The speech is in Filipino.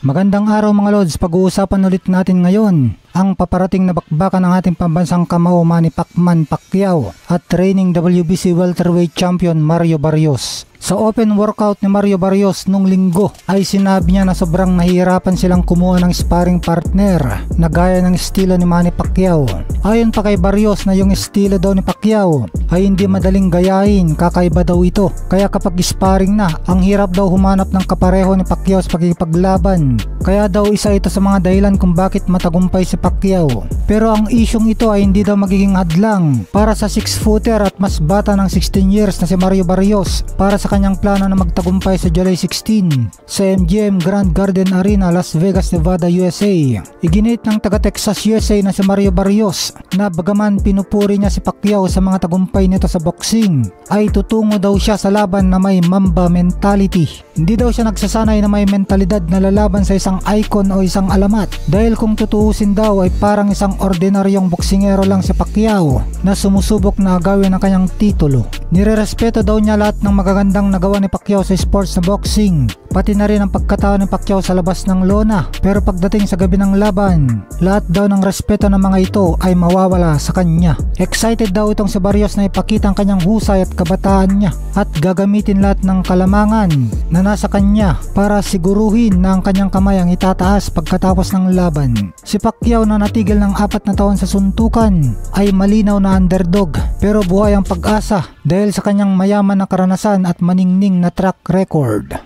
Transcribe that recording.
Magandang araw mga Lods, pag-uusapan ulit natin ngayon ang paparating na bakbakan ng ating pambansang kamao Manny Pacman Pacquiao at reigning WBC welterweight champion Mario Barrios. Sa open workout ni Mario Barrios nung linggo ay sinabi niya na sobrang nahihirapan silang kumuha ng sparring partner na gaya ng estilo ni Manny Pacquiao. Ayon pa kay Barrios na yung estilo daw ni Pacquiao ay hindi madaling gayahin, kakaiba daw ito. Kaya kapag sparring na, ang hirap daw humanap ng kapareho ni Pacquiao sa pagkikipaglaban. Kaya daw isa ito sa mga dahilan kung bakit matagumpay si Pacquiao. Pero ang isyong ito ay hindi daw magiging hadlang para sa 6-footer at mas bata ng 16 years na si Mario Barrios para sa kanyang plano na magtagumpay sa July 16 sa MGM Grand Garden Arena, Las Vegas, Nevada, USA. Iginit ng taga Texas, USA na si Mario Barrios na bagaman pinupuri niya si Pacquiao sa mga tagumpay nito sa boxing, ay tutungo daw siya sa laban na may Mamba mentality. Hindi daw siya nagsasanay na may mentalidad na lalaban sa isang icon o isang alamat, dahil kung tutuusin daw ay parang isang ordinaryong boksingero lang si Pacquiao na sumusubok na agawin ang kanyang titulo. Nirerespeto daw niya lahat ng magagandang nagawa ni Pacquiao sa sports na boxing, pati na rin ang pagkatao ni Pacquiao sa labas ng lona. Pero pagdating sa gabi ng laban, lahat daw ng respeto ng mga ito ay mawawala sa kanya. Excited daw itong si Barrios na ipakita ang kanyang husay at kabataan niya at gagamitin lahat ng kalamangan na nasa kanya para siguruhin na ang kanyang kamay ang itataas pagkatapos ng laban. Si Pacquiao na natigil ng 4 na taon sa suntukan ay malinaw na underdog, pero buhay ang pag-asa dahil sa kanyang mayaman na karanasan at maningning na track record.